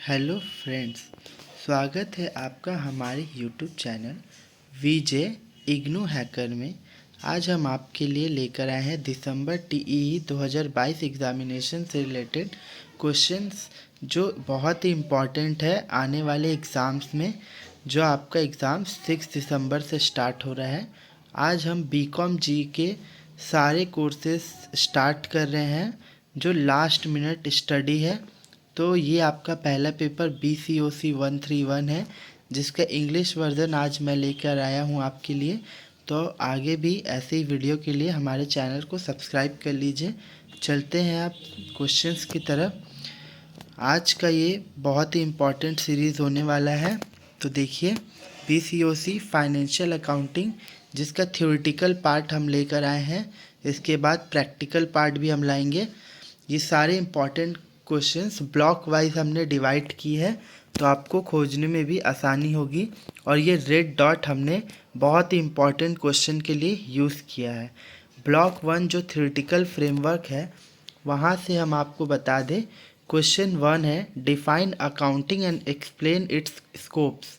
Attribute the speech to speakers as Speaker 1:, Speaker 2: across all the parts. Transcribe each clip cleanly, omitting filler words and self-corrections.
Speaker 1: Hello friends, स्वागत है आपका हमारे यूट्यूब चैनल वीजे इग्नू हैकर में। आज हम आपके लिए लेकर आए हैं दिसंबर टीईई 2022 एग्ज़ामिनेशन से रिलेटेड क्वेश्चंस जो बहुत ही इम्पॉर्टेंट है आने वाले एग्ज़ाम्स में, जो आपका एग्ज़ाम 6 दिसंबर से स्टार्ट हो रहा है। आज हम बीकॉम जी के सारे कोर्सेस स्टार्ट कर रहे हैं जो लास्ट मिनट स्टडी है। तो ये आपका पहला पेपर BCOC 131 है, जिसका इंग्लिश वर्ज़न आज मैं लेकर आया हूँ आपके लिए। तो आगे भी ऐसे ही वीडियो के लिए हमारे चैनल को सब्सक्राइब कर लीजिए। चलते हैं आप क्वेश्चंस की तरफ। आज का ये बहुत ही इम्पॉर्टेंट सीरीज़ होने वाला है। तो देखिए, BCOC फाइनेंशियल अकाउंटिंग, जिसका थ्योरेटिकल पार्ट हम लेकर आए हैं। इसके बाद प्रैक्टिकल पार्ट भी हम लाएंगे। ये सारे इम्पॉर्टेंट क्वेश्चंस ब्लॉक वाइज हमने डिवाइड की है, तो आपको खोजने में भी आसानी होगी। और ये रेड डॉट हमने बहुत ही इम्पॉर्टेंट क्वेश्चन के लिए यूज़ किया है। ब्लॉक 1 जो थ्योरेटिकल फ्रेमवर्क है, वहाँ से हम आपको बता दें, क्वेश्चन 1 है define accounting and explain it's scopes.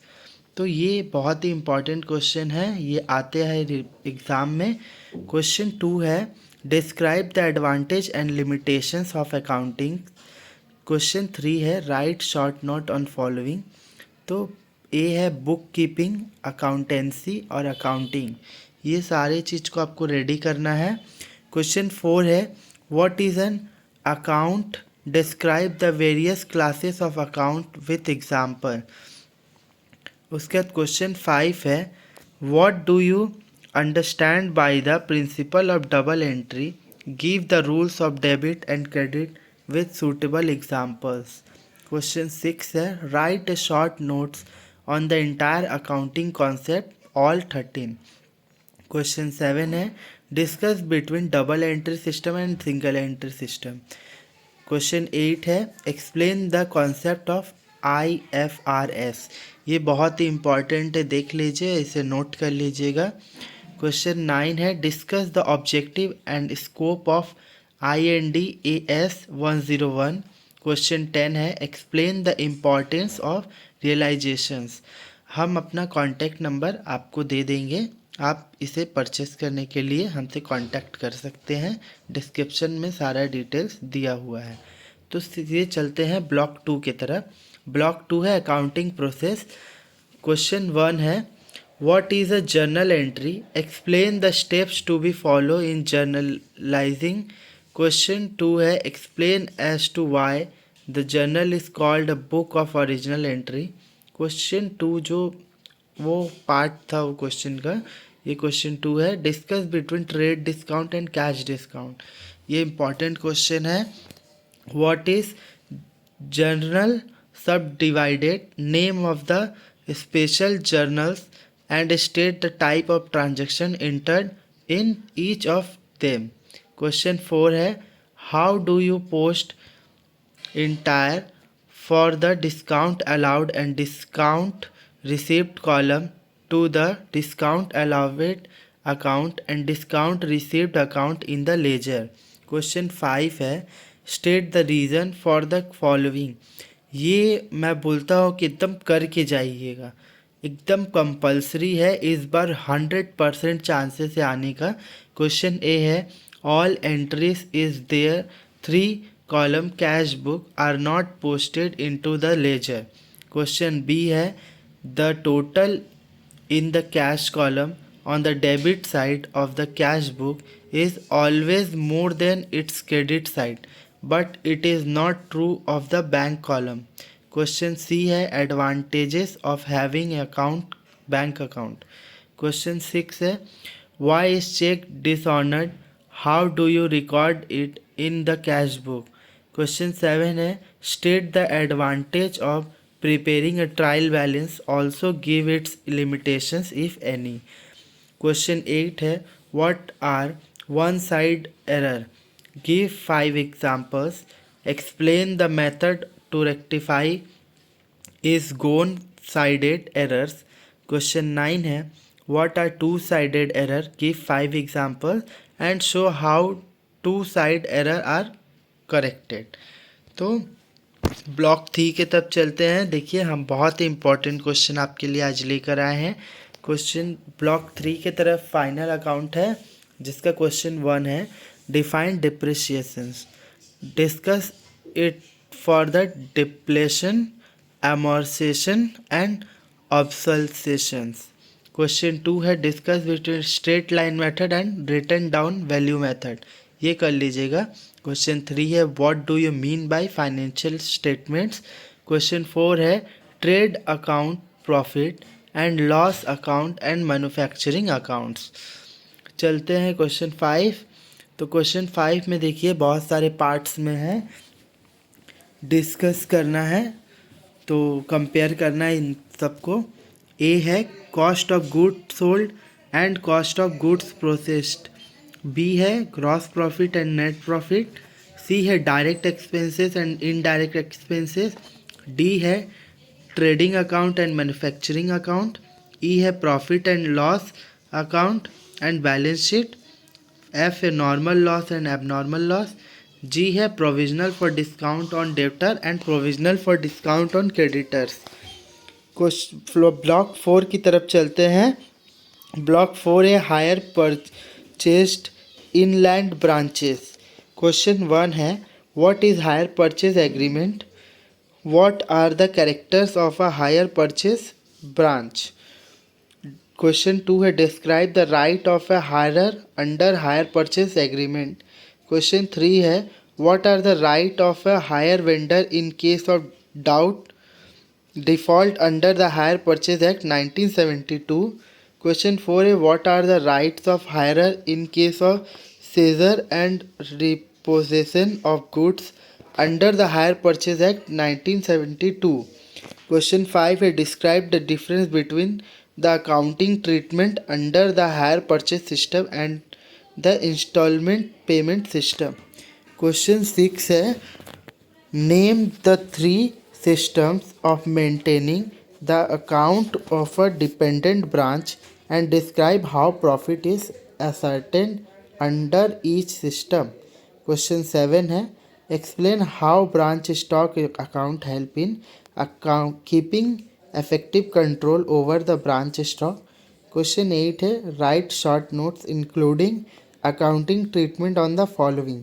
Speaker 1: तो ये बहुत ही इम्पॉर्टेंट क्वेश्चन है, ये आते हैं एग्ज़ाम में। क्वेश्चन 2 है describe the advantage and limitations of accounting. Question 3 है right short note on following. तो ए है बुक कीपिंग, अकाउंटेंसी और अकाउंटिंग। ये सारे चीज़ को आपको रेडी करना है। क्वेश्चन 4 है what is an account, describe the various classes of account with example. उसके बाद क्वेश्चन 5 है what do you understand by the principle of double entry, give the rules of debit and credit with suitable examples. Question 6 है write a short notes on the entire accounting concept, all 13. Question 7 है discuss between double entry system and single entry system. Question 8 है explain the concept of IFRS. ये बहुत ही important है, देख लीजिए, इसे note कर लीजिएगा। क्वेश्चन 9 है discuss the objective and scope of IND-AS 101. Question 10 है explain the importance of realisations. हम अपना कॉन्टैक्ट नंबर आपको दे देंगे, आप इसे परचेस करने के लिए हमसे कांटेक्ट कर सकते हैं। डिस्क्रिप्शन में सारा डिटेल्स दिया हुआ है। तो सीधे चलते हैं ब्लॉक 2 की तरफ। ब्लॉक 2 है अकाउंटिंग प्रोसेस। क्वेश्चन 1 है what is a journal entry, explain the steps to be follow in journalizing. Question 2 है explain as to why the journal is called a book of original entry. Question 2 जो वो part था वो question का, ये question 2 है discuss between trade discount and cash discount. ये important question है। What is journal subdivided, name of the special journals and state the type of transaction entered in each of them. Question 4 है how do you post entire for the discount allowed and discount received column to the discount allowed account and discount received account in the ledger. Question 5 है state the reason for the following. ये मैं बोलता हूँ कि एकदम करके जाइएगा, एकदम कंपलसरी है, इस बार 100% चांसेस है आने का। क्वेश्चन ए है all entries is there 3 column cash book are not posted into the ledger. Question B है the total in the cash column on the debit side of the cash book is always more than its credit side, but it is not true of the bank column. Question C है advantages of having account bank account. Question 6 है why is check dishonored, how do you record it in the cash book. Question 7 है state the advantage of preparing a trial balance, also give its limitations if any. Question 8 है what are one side error, give 5 examples, explain the method to rectify is gone sided errors. Question 9 है what are two sided error, give 5 examples and show how two side error are corrected. तो block 3 के तब चलते हैं। देखिए हम बहुत ही important question आपके लिए आज लेकर आए हैं। क्वेश्चन ब्लॉक 3 के तरफ फाइनल अकाउंट है, जिसका क्वेश्चन 1 है define depreciations, discuss it for the depletion, amortization and obsolescence. Question 2 है discuss between straight line method and written down value method, ये कर लीजिएगा। क्वेश्चन 3 है what do you mean by financial statements. Question 4 है trade account, profit and loss account and manufacturing accounts. चलते हैं question 5। तो question 5 में देखिए बहुत सारे पार्ट्स में है, डिस्कस करना है तो कंपेयर करना है इन सबको। ए है cost of goods sold and cost of goods processed. B है gross profit and net profit. C है direct expenses and indirect expenses. D है trading account and manufacturing account. E है profit and loss account and balance sheet. F है normal loss and abnormal loss. G है provisional for discount on debtor and provisional for discount on creditors. Block 4 की तरफ चलते हैं। Block 4 है hire purchased inland branches. Question 1 है what is hire purchase agreement, what are the characters of a hire purchase branch. Question 2 है describe the right of a hirer under hire purchase agreement. Question 3 है what are the right of a hire vendor in case of doubt default under the Hire Purchase Act 1972. Question 4 है what are the rights of hirer in case of seizure and repossession of goods under the Hire Purchase Act 1972. Question 5 है describe the difference between the accounting treatment under the hire purchase system and the installment payment system. Question 6 है name the three systems of maintaining the account of a dependent branch and describe how profit is ascertained under each system. Question 7 है explain how branch stock account help in account keeping effective control over the branch stock. Question 8 है write short notes including accounting treatment on the following.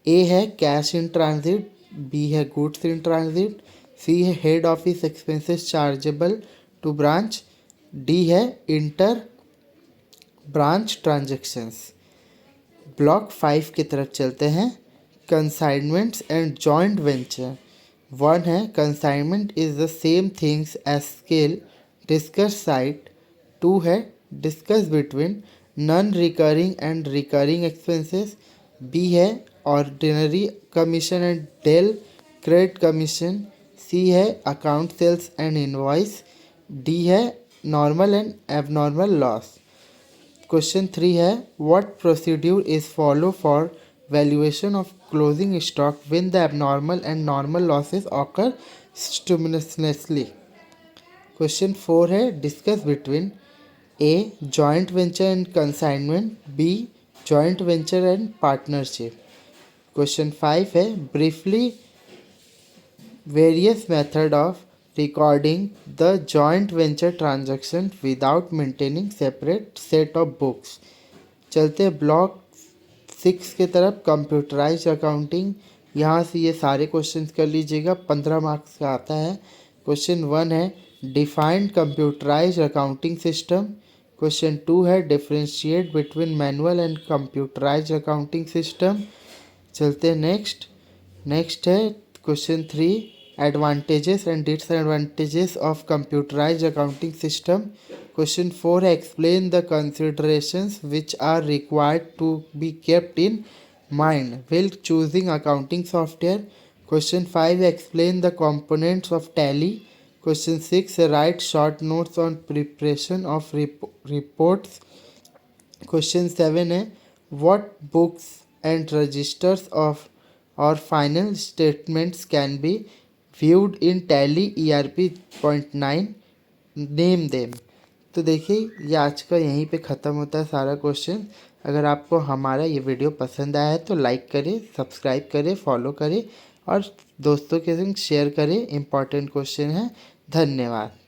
Speaker 1: A है cash in transit, B है goods in transit, C है head office expenses chargeable to branch, D है inter branch transactions. Block 5 की तरफ चलते हैं। Consignments and joint venture. 1 है consignment is the same things as scale, discuss site. 2 है discuss between non recurring and recurring expenses. B है ordinary commission and del credere commission. C है account sales and invoice. D है normal and abnormal loss. Question 3 है what procedure is follow for valuation of closing stock when the abnormal and normal losses occur simultaneously. Question 4 है discuss between a joint venture and consignment, B joint venture and partnership. Question 5 है briefly various method of recording the joint venture transaction without maintaining separate set of books. चलते block 6 के तरफ computerise accounting. यहाँ से ये सारे questions कर लीजिएगा, 15 मार्क्स का आता है। क्वेश्चन 1 है defined computerise accounting system. Question 2 है differentiate between manual and computerise accounting system. चलते नेक्स्ट है question 3 advantages and disadvantages of computerise accounting system. Question 4 है explain the considerations which are required to be kept in mind while choosing accounting software. Question 5 explain the components of tally. Question 6 write short notes on preparation of reports. Question 7 है what books and registers of or final statements can be viewed in tally ERP.9, name them. तो देखिए ये आज का यहीं पे ख़त्म होता है सारा क्वेश्चन। अगर आपको हमारा ये वीडियो पसंद आया है तो लाइक करें, सब्सक्राइब करें, फॉलो करें और दोस्तों के संग शेयर करें। इम्पॉर्टेंट क्वेश्चन है। धन्यवाद।